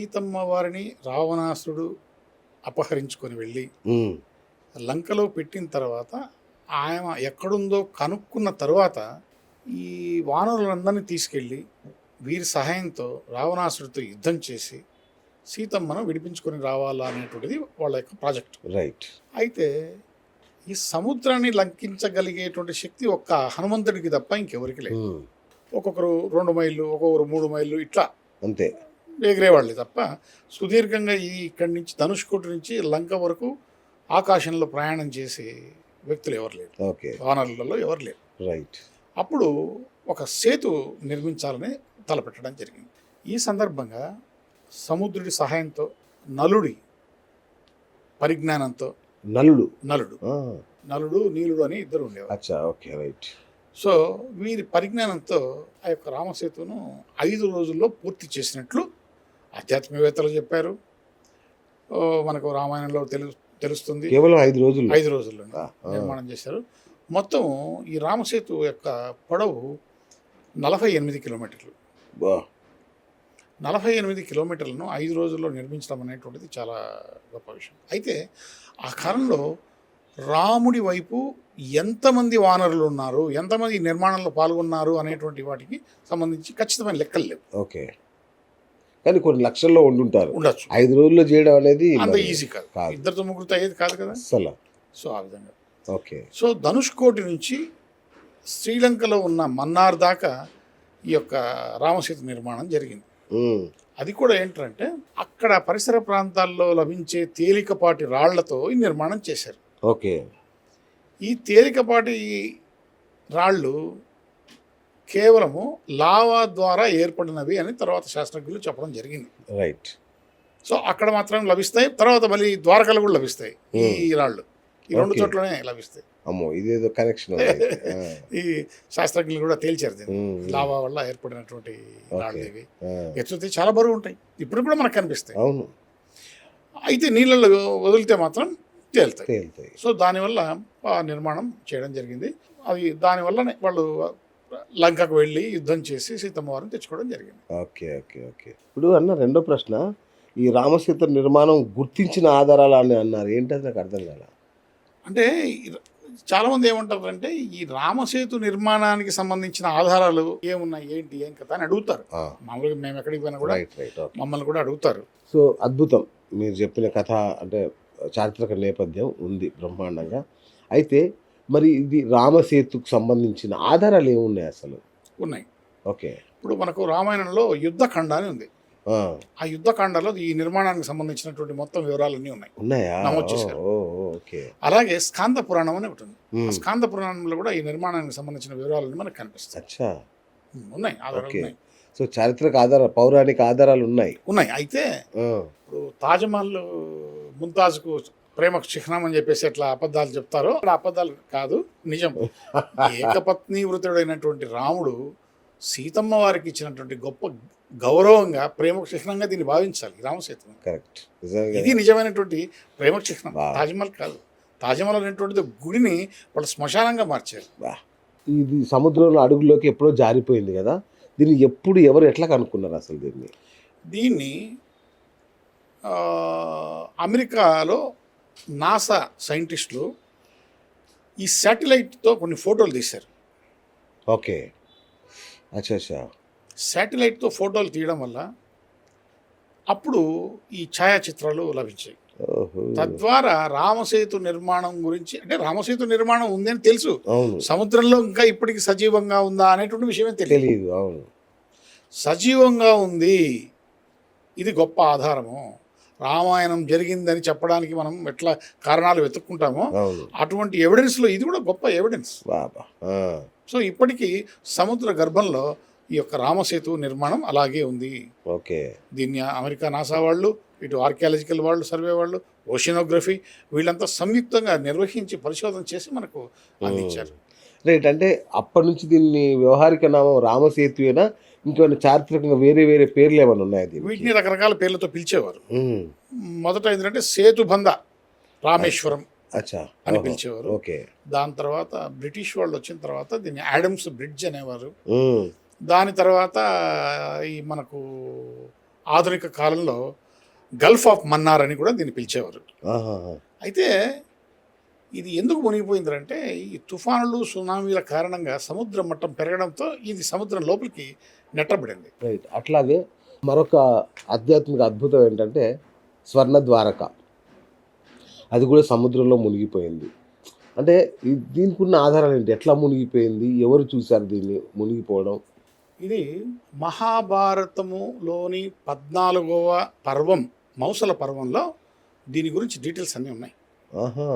సీతమ్మ వారిని రావణాసురుడు అపహరించుకొని వెళ్ళి ఉమ్, లంకలో పెట్టిన తర్వాత ఆయన ఎక్కడుందో కనుక్కున్న తర్వాత ఈ వానరులందరినీ తీసుకెళ్ళి వీరి సహాయంతో రావణాసుడితో యుద్ధం చేసి సీతమ్మను విడిపించుకొని రావాలా అనేటువంటిది వాళ్ళ యొక్క ప్రాజెక్ట్. రైట్. అయితే ఈ సముద్రాన్ని లంకించగలిగేటువంటి శక్తి ఒక్క హనుమంతుడికి తప్ప ఇంకెవరికి లేదు. ఉమ్, ఒక్కొక్కరు 2 మైళ్ళు, ఒక్కొక్కరు 3 మైళ్ళు ఇట్లా అంతే. ఎగిరేవాళ్ళే తప్ప సుదీర్ఘంగా ఇక్కడి నుంచి ధనుష్కోటి నుంచి లంక వరకు ఆకాశంలో ప్రయాణం చేసే వ్యక్తులు ఎవరు లేరు, ఓకే. వానరులలో ఎవరు లేరు. రైట్. అప్పుడు ఒక సేతు నిర్మించాలని తలపెట్టడం జరిగింది. ఈ సందర్భంగా సముద్రుడి సహాయంతో నలుడి పరిజ్ఞానంతో నలుడు. నలుడు ఆ, నలుడు నీలుడు అని ఇద్దరు ఉండేవారు. అచ్చా, ఓకే. రైట్. సో వీరి పరిజ్ఞానంతో ఆ యొక్క రామసేతును 5 రోజుల్లో పూర్తి చేసినట్లు ఆధ్యాత్మికవేత్తలు చెప్పారు. మనకు రామాయణంలో తెలుస్తుంది. కేవలం 5 రోజులు. 5 రోజుల్లో నిర్మాణం చేశారు. మొత్తం ఈ రామసేతు యొక్క పొడవు 48 కిలోమీటర్లు. 48 కిలోమీటర్లను 5 రోజుల్లో నిర్మించడం అనేటువంటిది చాలా గొప్ప విషయం. అయితే ఆ కాలంలో రాముడి వైపు ఎంతమంది వానరులు ఉన్నారు, ఎంతమంది నిర్మాణంలో పాల్గొన్నారు అనేటువంటి వాటికి సంబంధించి ఖచ్చితమైన లెక్కలు లేవు. ఓకే. కానీ కొన్ని లక్షల్లో ఉండుంటారు. ఉండొచ్చు. 5 రోజుల్లో చేయడం అనేది అంత ఈజీ కాదు. ఇద్దరితో ముగ్గురితో అయ్యేది కాదు కదా అసలు. సో ఆ విధంగా ఓకే. సో ధనుష్కోటి నుంచి శ్రీలంకలో ఉన్న మన్నార్ దాకా ఈ యొక్క రామసేతు నిర్మాణం జరిగింది. ఉమ్, అది కూడా ఏంటంటే అక్కడ పరిసర ప్రాంతాల్లో లభించే తేలికపాటి రాళ్లతో ఈ నిర్మాణం చేశారు. ఓకే. ఈ తేలికపాటి రాళ్ళు కేవలము లావా ద్వారా ఏర్పడినవి అని తర్వాత శాస్త్రజ్ఞులు చెప్పడం జరిగింది. రైట్. సో అక్కడ మాత్రం లభిస్తాయి, తర్వాత మళ్ళీ ద్వారకలు కూడా లభిస్తాయి. ఈ రాళ్ళు ఈ 2 చోట్లనే లభిస్తాయి. అమ్మో, ఇదేదో కనెక్షన్. ఈ శాస్త్రజ్ఞులు కూడా తేల్చారు దీన్ని. లావా వల్ల ఏర్పడినటువంటి రాళ్ళు ఇవి. ఎత్తుతే చాలా బరువు ఉంటాయి, ఇప్పుడు కూడా మనకు కనిపిస్తాయి. అవును. అయితే నీళ్ళలో వదిలితే మాత్రం తేలుతాయి. తేలుతాయి. సో దానివల్ల ఆ నిర్మాణం చేయడం జరిగింది. అది దానివల్లనే వాళ్ళు లంకకు వెళ్ళి యుద్ధం చేసి సీతమ్మ వారిని తెచ్చుకోవడం జరిగింది. Okay, okay, okay. ఇప్పుడు అన్న రెండో ప్రశ్న, ఈ రామసేతు నిర్మాణం గుర్తించిన ఆధారాలు అని అన్నారు. ఏంటది నాకు అర్థం కాల. అంటే చాలామంది ఏమంటారంటే ఈ రామసేతు నిర్మాణానికి సంబంధించిన ఆధారాలు ఏమున్నాయి, ఏంటి, ఏం కథ అని అడుగుతారు. మామూలుగా మేము ఎక్కడికి పోయినా కూడా మమ్మల్ని కూడా అడుగుతారు. సో అద్భుతం మీరు చెప్పిన కథ. అంటే చారిత్రక నేపథ్యం ఉంది బ్రహ్మాండంగా. అయితే మరి ఇది రామసేతుకు సంబంధించిన ఆధారాలు ఏమున్నాయి అసలు? ఉన్నాయి. ఓకే. ఇప్పుడు మనకు రామాయణంలో యుద్ధఖండ అని ఉంది. ఆ యుద్ధకాండలో ఈ నిర్మాణానికి సంబంధించినటువంటి మొత్తం వివరాలన్నీ ఉన్నాయా? నమోదు చేశారు. అలాగే స్కాంద పురాణం అని ఒకటి ఉంది. స్కాంద పురాణంలో కూడా ఈ నిర్మాణానికి సంబంధించిన వివరాలన్నీ మనకు కనిపిస్తాయి. ఉన్నాయి, ఆధారాలు ఉన్నాయి. సో చారిత్రక ఆధారాలు, పౌరాణిక ఆధారాలు ఉన్నాయి. అయితే ఇప్పుడు తాజ్మహల్ ముంతాజ్కు ప్రేమ చిహ్నం అని చెప్పేసి ఎట్లా అబద్ధాలు చెప్తారో అక్కడ అబద్ధాలు కాదు, నిజం. ఏకపత్ని వృతుడైనటువంటి రాముడు సీతమ్మ వారికి ఇచ్చినటువంటి గొప్ప గౌరవంగా ప్రేమ చిహ్నంగా దీన్ని భావించాలి రామసేతు. కరెక్ట్. ఇది నిజమైనటువంటి ప్రేమ చిహ్నం, తాజ్మహల్ కాదు. తాజ్మహల్ అనేటువంటిది గుడిని వాళ్ళు శ్మశానంగా మార్చారు. ఇది సముద్రంలో అడుగులోకి ఎప్పుడో జారిపోయింది కదా, దీన్ని ఎప్పుడు ఎవరు ఎట్లా కనుక్కున్నారు అసలు? దీన్ని అమెరికాలో నాసా సైంటిస్టులు ఈ శాటిలైట్తో కొన్ని ఫోటోలు తీశారు. ఓకే. అచ్చా. శాటిలైట్తో ఫోటోలు తీయడం వల్ల అప్పుడు ఈ ఛాయాచిత్రాలు లభించాయి. తద్వారా రామసేతు నిర్మాణం గురించి, అంటే రామసేతు నిర్మాణం ఉందని తెలుసు, సముద్రంలో ఇంకా ఇప్పటికి సజీవంగా ఉందా అనేటువంటి విషయమే తెలియదు. సజీవంగా ఉంది, ఇది గొప్ప ఆధారము. రామాయణం జరిగిందని చెప్పడానికి మనం ఎట్లా కారణాలు వెతుక్కుంటామో అటువంటి ఎవిడెన్స్లో ఇది కూడా గొప్ప ఎవిడెన్స్. సో ఇప్పటికీ సముద్ర గర్భంలో ఈ యొక్క రామసేతు నిర్మాణం అలాగే ఉంది. ఓకే. దీన్ని అమెరికా నాసా వాళ్ళు, ఇటు ఆర్కియాలజికల్ వాళ్ళు, సర్వే వాళ్ళు, ఓషినోగ్రఫీ వీళ్ళంతా సంయుక్తంగా నిర్వహించి పరిశోధన చేసి మనకు అందించారు. రైట్. అంటే అప్పటి నుంచి దీన్ని వ్యవహారిక నామం రామసేతువేనా, ఇంకేమైనా చారిత్రకంగా వేరే వేరే పేర్లు ఏమైనా ఉన్నాయి? వీటిని రకరకాల పేర్లతో పిలిచేవారు. మొదట ఏంటంటే సేతుబంద రామేశ్వరం అని పిలిచేవారు. దాని తర్వాత బ్రిటిష్ వాళ్ళు వచ్చిన తర్వాత దీన్ని యాడమ్స్ బ్రిడ్జ్ అనేవారు. దాని తర్వాత ఈ మనకు ఆధునిక కాలంలో గల్ఫ్ ఆఫ్ మన్నార్ అని కూడా దీన్ని పిలిచేవారు. ఆహాహా. అయితే ఇది ఎందుకు మునిగిపోయిందంటే ఈ తుఫానులు సునామీల కారణంగా సముద్ర మట్టం పెరగడంతో ఇది సముద్రం లోపలికి నెట్టబడింది. రైట్. అట్లాగే మరొక ఆధ్యాత్మిక అద్భుతం ఏంటంటే స్వర్ణ ద్వారక, అది కూడా సముద్రంలో మునిగిపోయింది. అంటే దీనికి ఉన్న ఆధారాలు ఏంటి? ఎట్లా మునిగిపోయింది? ఎవరు చూశారు దీన్ని మునిగిపోవడం? ఇది మహాభారతములోని 14వ పర్వం మౌసల పర్వంలో దీని గురించి డీటెయిల్స్ అన్నీ ఉన్నాయి, ఆహా.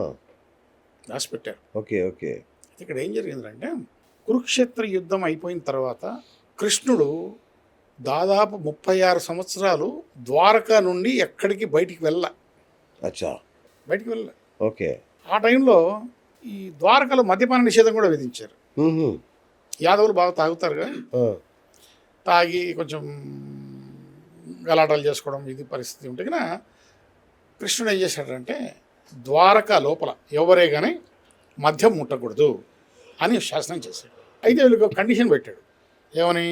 రాసిపెట్టారు. Okay okay. ఇక్కడ ఏం జరిగిందంటే కురుక్షేత్ర యుద్ధం అయిపోయిన తర్వాత కృష్ణుడు దాదాపు 36 సంవత్సరాలు ద్వారకా నుండి ఎక్కడికి బయటికి అచ్చా. బయటికి వెళ్ళ. ఓకే. ఆ టైంలో ఈ ద్వారకలో మద్యపాన నిషేధం కూడా విధించారు. మ్హూ. యాదవులు బాగా తాగుతారుగా, ఆ. తాగి కొంచెం గలాటాలు చేసుకోవడం ఇది పరిస్థితి ఉంటే కన్నా కృష్ణుడు ఏం చేశాడంటే ద్వారకా లోపల ఎవరే కానీ మద్యం ముట్టకూడదు అని శాసనం చేశాడు. అయితే వీళ్ళకి కండిషన్ పెట్టాడు. ఏమని?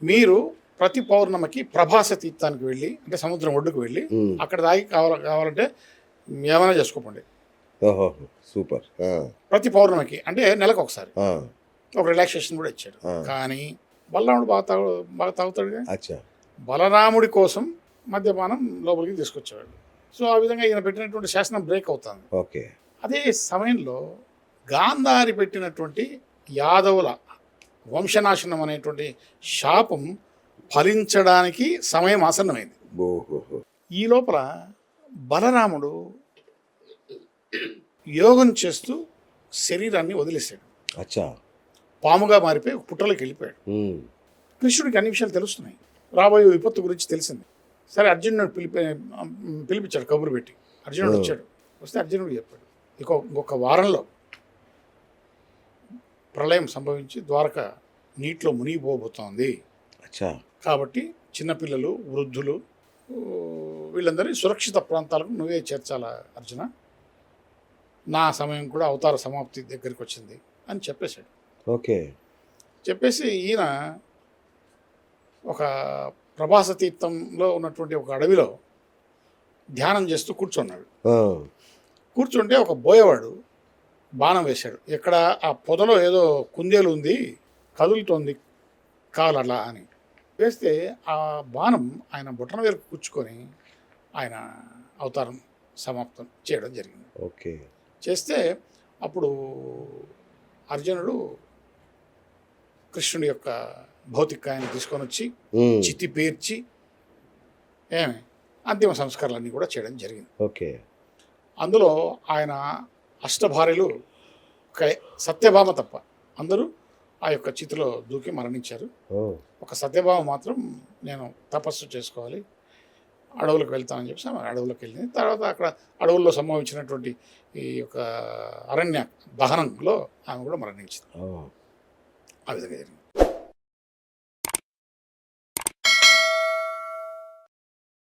మీరు ప్రతి పౌర్ణమికి ప్రభాస తీర్థానికి వెళ్ళి, అంటే సముద్రం ఒడ్డుకు వెళ్ళి అక్కడ తాగి కావాలంటే ఏమైనా చేసుకోకండి. ఓహో సూపర్. ప్రతి పౌర్ణమికి అంటే నెలకు ఒకసారి ఆ. ఒక రిలాక్సేషన్ కూడా ఇచ్చాడు. కానీ బలరాముడు బాగా తాగుతాడుగా, అచ్చా. బలరాముడి కోసం మద్యపానం లోపలికి తీసుకొచ్చేవాడు. సో ఆ విధంగా ఈయన పెట్టినటువంటి శాసనం బ్రేక్ అవుతుంది. ఓకే. అదే సమయంలో గాంధారి పెట్టినటువంటి యాదవుల వంశనాశనం అనేటువంటి శాపం ఫలించడానికి సమయం ఆసన్నమైంది. ఓహో. ఈ లోపల బలరాముడు యోగం చేస్తూ శరీరాన్ని వదిలేశాడు. అచ్చా. పాముగా మారిపోయి ఒక పుట్టలోకి వెళ్ళిపోయాడు. కృష్ణుడికి అన్ని విషయాలు తెలుస్తున్నాయి, రాబోయే విపత్తు గురించి తెలిసింది. సరే అర్జునుడు పిలిపించాడు, కబురు పెట్టి. అర్జునుడు వచ్చాడు. వస్తే అర్జునుడు చెప్పాడు, ఇంకొక వారంలో ప్రళయం సంభవించి ద్వారక నీటిలో మునిగిపోబోతోంది. అచ్చా. కాబట్టి చిన్నపిల్లలు, వృద్ధులు వీళ్ళందరినీ సురక్షిత ప్రాంతాలకు నువ్వే చేర్చాలా అర్జున, నా సమయం కూడా అవతార సమాప్తి దగ్గరికి వచ్చింది అని చెప్పేశాడు. ఓకే. చెప్పేసి ఈయన ఒక ప్రభాస తీర్థంలో ఉన్నటువంటి ఒక అడవిలో ధ్యానం చేస్తూ కూర్చున్నాడు. కూర్చుంటే ఒక బోయవాడు బాణం వేశాడు. ఎక్కడ ఆ పొదలో ఏదో కుందేలు ఉంది, కదులుతోంది కాలలా అని వేస్తే ఆ బాణం ఆయన బొటన వేరకు కూర్చుకొని ఆయన అవతారం సమాప్తం చేయడం జరిగింది. ఓకే. చేస్తే అప్పుడు అర్జునుడు కృష్ణుడి యొక్క భౌతికాయాన్ని తీసుకొని వచ్చి చితి పేర్చి అంతిమ సంస్కారాలన్నీ కూడా చేయడం జరిగింది. ఓకే. అందులో ఆయన అష్టభార్యలు సత్యభామ తప్ప అందరూ ఆ యొక్క చితిలో దూకి మరణించారు. ఒక సత్యభామ మాత్రం నేను తపస్సు చేసుకోవాలి, అడవులకు వెళ్తానని చెప్పేసి ఆమె అడవులకు వెళ్ళింది. తర్వాత అక్కడ అడవుల్లో సంభవించినటువంటి ఈ యొక్క అరణ్య దహనంలో ఆమె కూడా మరణించింది. ఆ విధంగా జరిగింది.